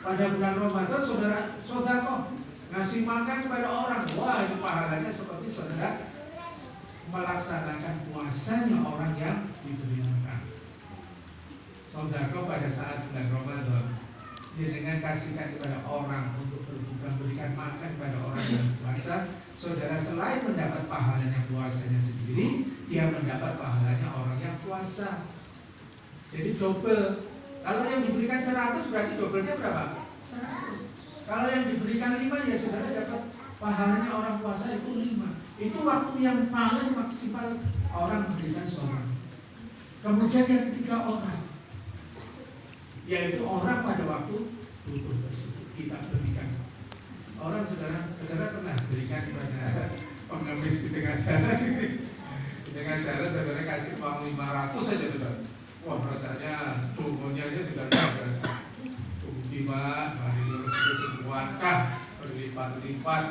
pada bulan Ramadan saudara kok ngasih makan kepada orang, wah itu pahalanya seperti saudara melaksanakan puasanya orang yang diberi makan. Saudara pada saat bulan Ramadan dengan kasihkan kepada orang untuk berbuka, berikan makan kepada orang yang puasa, saudara selain mendapat pahalanya puasanya sendiri, dia mendapat pahalanya orang yang puasa. Jadi double. Kalau yang diberikan 100 berarti doublenya berapa? 100. Kalau yang diberikan 5 ya saudara dapat pahalanya orang puasa itu 5. Itu waktu yang paling maksimal orang memberikan seorang. Kemudian yang ketiga orang, yaitu orang pada waktu butuh tersebut kita berikan. Orang saudara pernah berikan kepada pengemis di tengah jalan. Di tengah jalan saudara kasih uang 500 saja saudara. Wah rasanya tubuhnya aja sudah biasa. Tubuh tiba, hari lulus sebuah berlipat-lipat.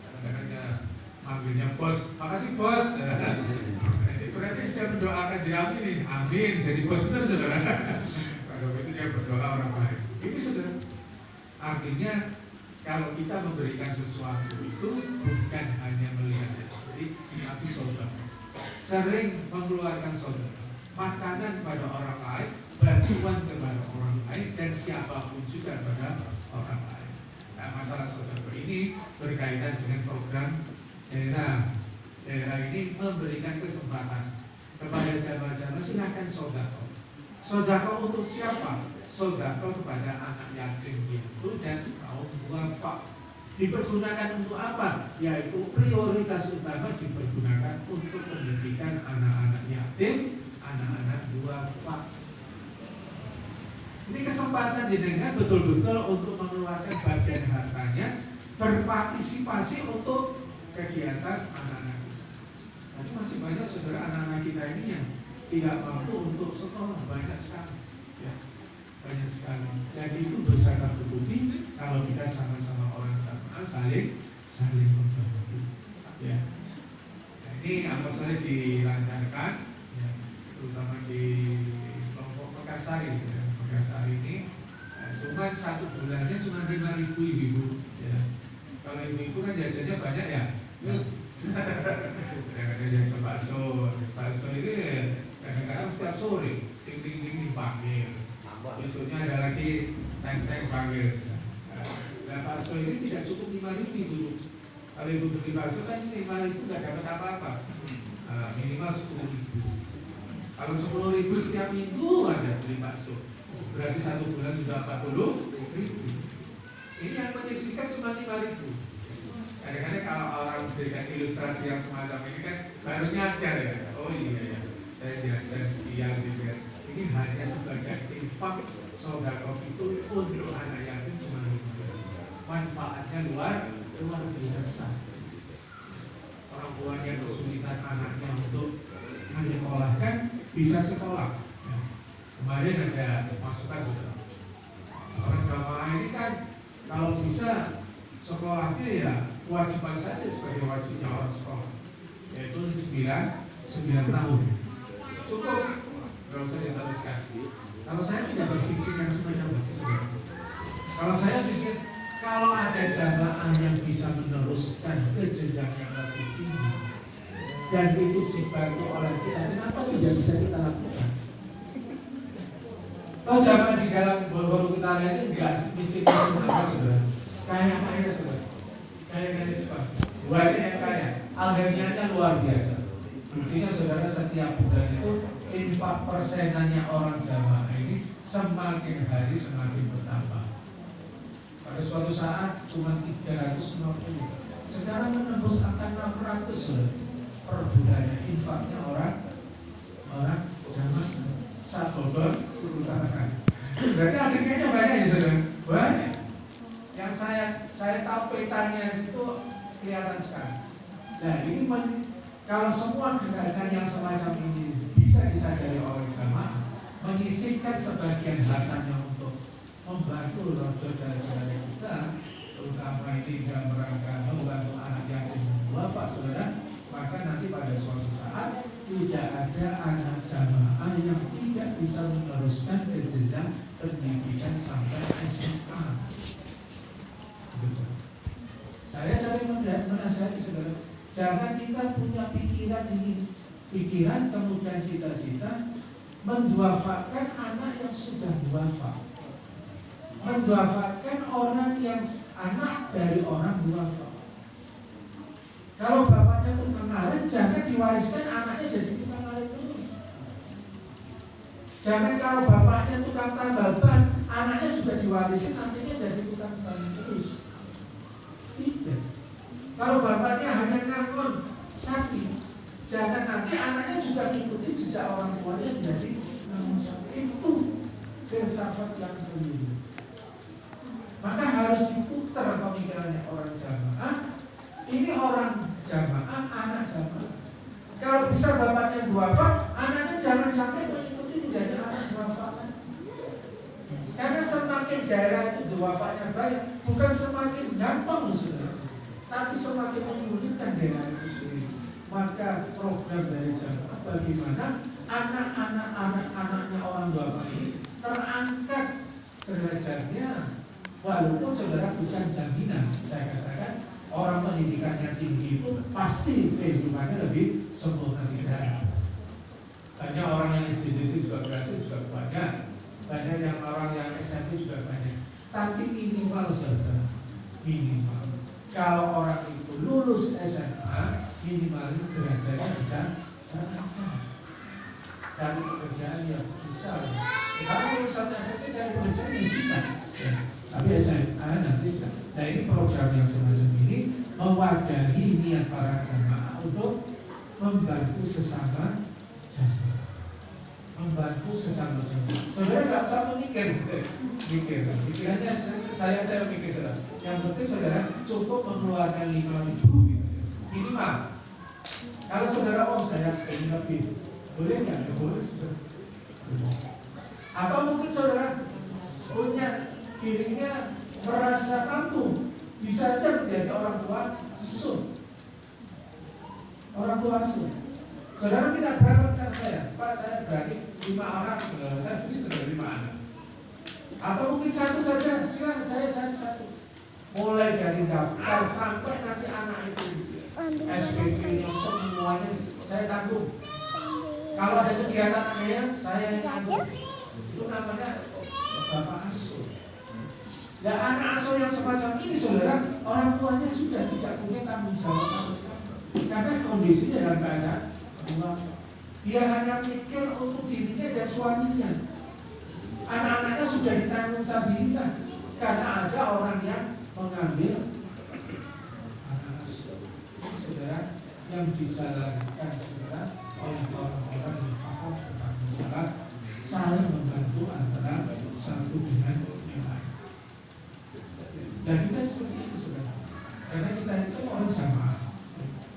Kadang-kadang manggilnya bos, makasih bos. Berarti sudah mendoakan diamin, amin. Jadi bos benar saudara. Kalau itu dia berdoa orang lain. Ini saudara. Artinya kalau kita memberikan sesuatu itu bukan hanya melihatnya seperti, tapi saudara sering mengeluarkan saudara. Makanan pada orang lain, bantuan kepada orang lain, dan siapapun juga pada orang lain. Nah, masalah saudara ini berkaitan dengan program daerah. Daerah ini memberikan kesempatan kepada jamaah-jamaah, silakan sodako. Sodako untuk siapa? Sodako kepada anak yatim itu dan kaum duafa. Dipergunakan untuk apa? Yaitu prioritas utama dipergunakan untuk pendidikan anak-anak yatim, anak-anak duafa. Ini kesempatan jenengan betul-betul untuk mengeluarkan bagian hartanya, berpartisipasi untuk kegiatan anak-anak kita. Tapi masih banyak saudara anak-anak kita ini yang tidak mampu untuk sekolah, banyak sekali. Ya, banyak sekali. Dan itu dosa tertutupi kalau kita sama-sama orang sama saling membantu. Ya. Nah, ini apa saja dilancarkan, ya, terutama di kelompok Mekarsari. Ya. Mekarsari ini cuma 1 bulannya cuma 5.000 ibu. Ya. Kalau ibu-ibu kan jajannya banyak ya. Kadang-kadang jasa bakso ini kadang-kadang setiap sore ting-ting-ting dipanggil. Besoknya ada lagi teng-teng panggil. Nah, bakso ini tidak cukup 5.000 dulu. Kalau ibu beli bakso kan 5.000 nggak dapat apa-apa. Minimal 10.000. Kalau 10.000 setiap minggu aja beli bakso, berarti 1 bulan sudah 40.000. Ini yang menyisihkan cuma 5.000. Kadang-kadang kalau orang memberikan ilustrasi yang semacam ini kan baru nyadar ya. Oh iya ya, saya diajar sekian gitu ya. Ini hanya sebagai infak sodako itu untuk anak yatim cuma 5. Manfaatnya luar biasa. Orang tuanya kesulitan anaknya untuk menyekolahkan, bisa sekolah. Ya. Kemarin ada masukan orang jamaah ini kan kalau bisa sekolahnya ya kewajiban saja sebagai wajibnya orang sekolah, yaitu 9 tahun. Cukup, nggak usah diteruskan. Kalau saya tidak berpikir yang semacam itu, kalau saya pikir kalau ada jamaah yang bisa meneruskan ke jenjang yang lebih tinggi dan itu dibantu oleh kita, kenapa tidak bisa kita lakukan? Kalau jamaah di dalam baru kita lihat ini enggak miskin apa saudara, kaya saudara, kaya sebab buat yang kaya, akhirnya luar biasa. Buktinya saudara setiap bulan itu infak persenannya orang jamaah ini semakin hari semakin bertambah. Pada suatu saat cuma 350, sekarang menembus angka 600 per bulannya infaknya orang jamaah. Satu utarakan. Berarti akhirnya banyak ya saudara, banyak. Yang saya tahu petanya itu kelihatan sekali. Nah ini kalau semua gerakan yang semacam ini bisa disadari oleh jamaah, menyisihkan sebagian hartanya untuk membantu saudara-saudara kita, terutama ini dalam rangka membantu anak yatim wafat saudara, maka nanti pada suatu saat tidak ada anak jamaah yang tidak bisa meneruskan ke jenjang pendidikan sampai SMA. Saya sering menasihati saudara, jangan kita punya pikiran ini, pikiran kemudian cita-cita menduafakan anak yang sudah duafa, menduafakan orang yang anak dari orang duafa. Kalau bapaknya tukang ngarit, jangan diwariskan anaknya jadi tukang ngarit terus. Jangan kalau bapaknya tukang tambal ban, anaknya juga diwariskan nantinya jadi tukang ban terus. Tidak. Kalau bapaknya hanya ngangkon sakit, jangan nanti anaknya juga mengikuti jejak orang tuanya jadi ngangkon sakit. Itu filsafat yang keliru. Maka harus diputar pemikirannya orang jamaah. Ini orang jamaah, anak jamaah. Kalau bisa bapaknya duafa, anaknya jangan sampai mengikuti menjadi anak duafa lagi. Karena semakin daerah itu duafanya baik, bukan semakin gampang saudara, tapi semakin menyulitkan daerah itu sendiri. Maka program dari jamaah bagaimana anak-anaknya orang duafa ini terangkat derajatnya, walaupun saudara bukan jaminan. Saya katakan orang pendidikannya tinggi itu pasti kehidupannya lebih sempurna tidak. Banyak orang yang SD itu juga berhasil juga banyak. Banyak yang orang yang SMP juga banyak. Tapi minimal saudara, minimal kalau orang itu lulus SMA, minimal derajatnya bisa terangkat. Cari pekerjaan yang bisa. Kalau lulusan SMP cari pekerjaan yang susah. Tapi SMA nanti. Nah ini program yang semacam ini mewadahi niat para jamaah untuk membantu sesama jamaah, membantu sesama jamaah. Saudara nggak usah memikir, pikirannya saya mikir saudara. Yang penting saudara cukup mengeluarkan 5.000 gitu. Minimal. Kalau saudara saya ingin lebih, boleh nggak? Boleh. Apa mungkin saudara punya dirinya merasa mampu, bisa saja menjadi orang tua asuh. Orang tua asuh. Saudara tidak berangkat saya, Pak saya berani 5 orang, saya beli sudah 5 anak. Atau mungkin satu saja, silakan saya satu. Mulai dari daftar sampai nanti anak itu SPP-nya semuanya saya tanggung. Kalau ada kegiatan saya yang tanggung. Itu namanya bapak asuh. Dan anak asuh yang semacam ini saudara, orang tuanya sudah tidak punya tanggung jawab sama sekali. Karena kondisinya dalam keadaan duafa. Dia hanya pikir untuk dirinya dan suaminya. Anak-anaknya sudah ditanggung sabilillah karena ada orang yang mengambil anak asuh. Ini saudara yang dijalankan saudara oleh orang-orang yang paham tentang masalah saling membantu antara satu dengan yang lain. Dan kita seperti itu saudara. Karena kita itu orang jamaah.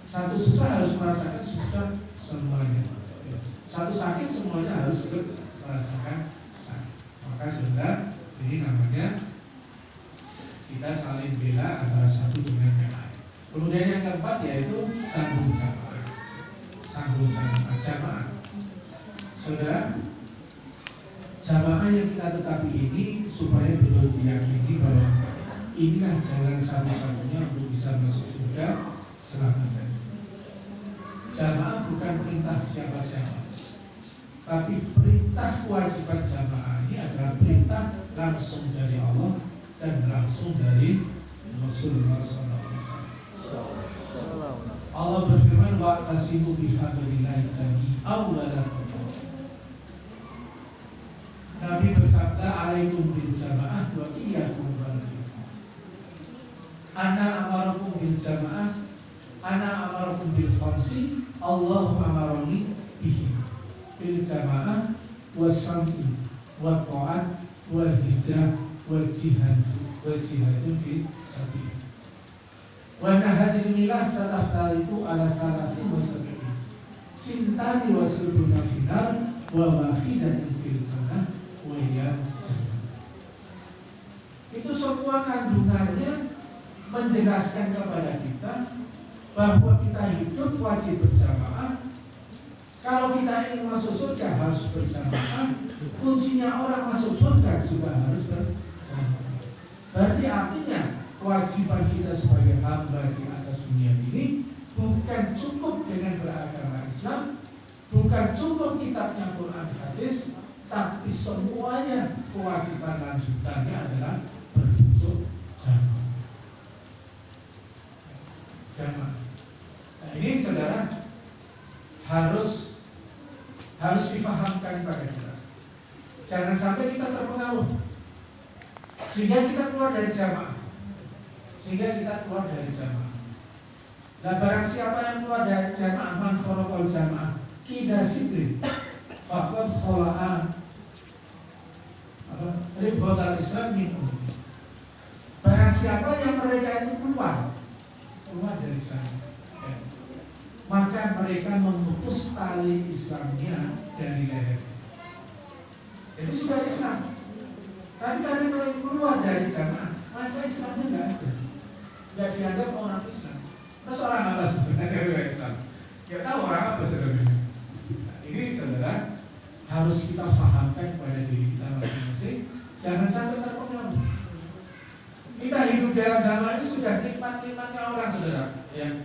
Satu susah harus merasakan susah semuanya. Satu sakit semuanya harus ikut merasakan sakit. Maka saudara, ini namanya kita saling bela antara satu dengan yang lain. Kemudian yang keempat yaitu sambung jamaah. Sambung jamaah. Saudara, jamaah yang kita tetapi ini supaya betul diyakini bahwa inilah jalan satu-satunya untuk bisa masuk surga selamanya. Jamaah bukan perintah siapa-siapa, tapi perintah kewajiban jamaah ini adalah perintah langsung dari Allah dan langsung dari Rasulullah SAW. Allah berfirman, wa'tasimu bihablillahi jami'an wa la tafarraqu. Nabi bersabda, alaikum bil jamaah wa iyyakum wal fitnah. Ana amarakum bil jamaah, ana amarakum bil khamsi, Allahu amarani bihi. Bil jamaah was-sam'i wa ta'at wal hijrah wal jihad fi sabilillah. Wa nahadil milah satafariqu ala thalatin wa sab'in. Sintani wa sab'una final wa wahidatin fil jannah wa hiya jannah. Itu semua kandungannya menjelaskan kepada kita bahwa kita hidup wajib berjamaah. Kalau kita ingin masuk surga harus berjamaah. Kuncinya orang masuk surga juga harus berjamaah. Berarti artinya kewajiban kita sebagai hamba di atas dunia ini bukan cukup dengan beragama Islam, bukan cukup kitabnya Quran hadis, tapi semuanya kewajiban lanjutannya adalah berbentuk jamaah. Nah ini saudara harus difahamkan pada kita. Jangan sampai kita terpengaruh sehingga kita keluar dari jamaah. Nah barang siapa yang keluar dari jamaah, man faraqal jamaah kida sibrin faqad khala'a ribatal Islam minhum. Barang siapa yang mereka itu keluar dari jamaah, maka mereka memutus tali Islamnya dari lehernya. Jadi sudah Islam, tapi karena mereka keluar dari jamaah, maka Islamnya nggak dianggap orang Islam. Terus orang apa sebenarnya Islam? Ya tahu orang apa sebenarnya. Nah, ini saudara harus kita pahamkan kepada diri kita masing-masing. Jangan sampai terpengaruh. Kita hidup dalam jamaah ini sudah nikmat-nikmatnya orang saudara. Ya.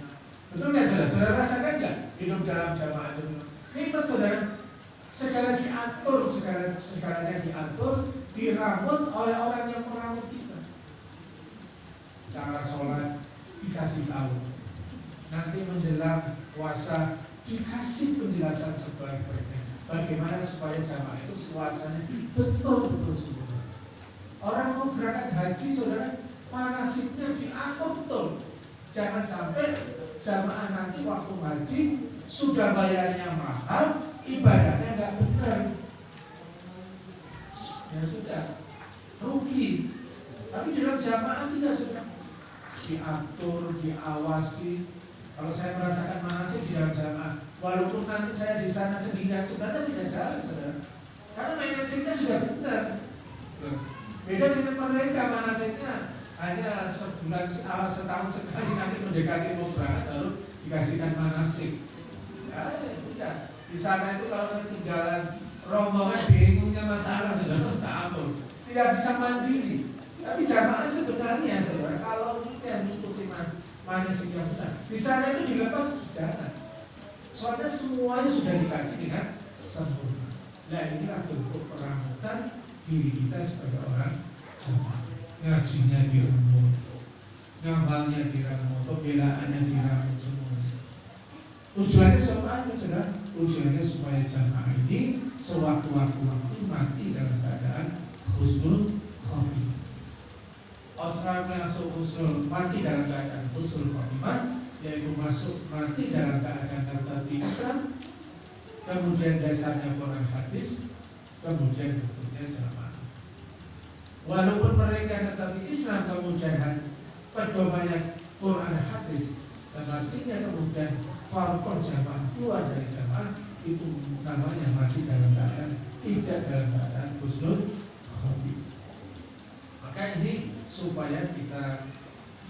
Betul nggak saudara? Saudara rasakan nggak hidup dalam jamaah itu? Nikmat saudara. Segala diatur, segalanya diatur, dirambut oleh orang yang merambut kita. Cara sholat dikasih tahu. Nanti menjelang puasa dikasih penjelasan sebaik-baiknya. Bagaimana supaya jamaah itu puasanya betul-betul sempurna. Orang mau berangkat haji saudara, manasiknya diatur betul. Jangan sampai jamaah nanti waktu haji sudah bayarnya mahal, ibadahnya nggak benar. Ya sudah, rugi. Tapi di dalam jamaah tidak sudah diatur, diawasi. Kalau saya merasakan manasik di dalam jamaah, walaupun nanti saya di sana sendirian, sebenarnya bisa jalan, saudara. Karena manasiknya sudah benar. Beda dengan mereka, manasiknya hanya sebulan, setahun sekali nanti mendekati mau berangkat baru dikasihkan manasik. Ya sudah. Di sana itu kalau ketinggalan rombongan bingungnya masalah sudah tak atur, tidak bisa mandiri. Tapi jamaah sebenarnya saudara, kalau kita mengikuti manasik yang benar, di sana itu dilepas di jalan. Soalnya semuanya sudah dikaji dengan sempurna. Nah inilah bentuk perambutan diri kita sebagai orang jamaah. Ngajinya dirambut, ngamalnya dirambut, pembelaannya dirambut semua. Tujuannya supaya saudara, tujuannya supaya jamaah ini sewaktu-waktu mati dalam keadaan husnul khotimah. Orang masuk husnul mati dalam keadaan husnul khotimah, yaitu masuk mati dalam keadaan tertati Islam, kemudian dasarnya Quran hadis, kemudian bentuknya jamaah. Walaupun mereka tetapi Islam kemudian pedomannya Quran hadis, artinya kemudian farqon jamaah keluar dari jamaah, itu namanya mati dalam keadaan tidak dalam keadaan husnul khotimah. Maka ini supaya kita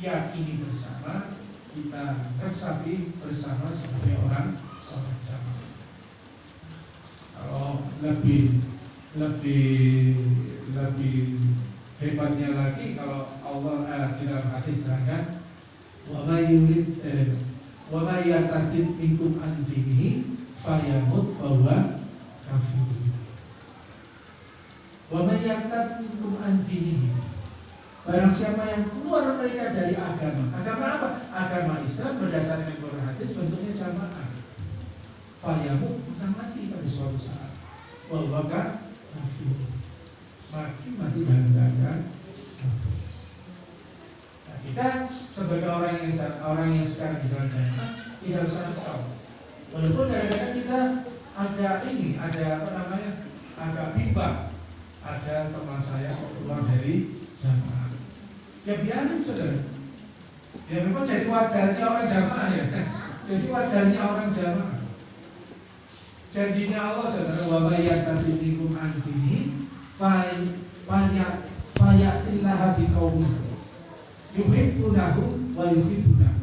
yakini bersama, kita resapi bersama sebagai orang jamaah. Kalau lebih hebatnya lagi, kalau Allah di dalam hadis terangkan, wa may yartadid minkum an dinihi falyamut fahuwa kafir. Wa may yartadid minkum an dinihi, barang siapa yang keluar mereka dari agama apa? Agama Islam berdasarkan Quran hadis, bentuknya jamaah. Falyamut, akan mati pada suatu saat. Fahuwa kafir, mati dalam keadaan. Nah, kita sebagai orang yang sekarang di dalam jamaah tidak usah risau. Walaupun kadang-kadang kita agak bimbang. Ada teman saya keluar dari jamaah. Ya biarin saudara. Ya memang jadi wadarnya orang jamaah ya. Jadi wadarnya orang jamaah. Janjinya Allah saudara, wa may yartadid an dinihi fayatillaha biqaumin yuhibbunahu wa yuhibbunahu.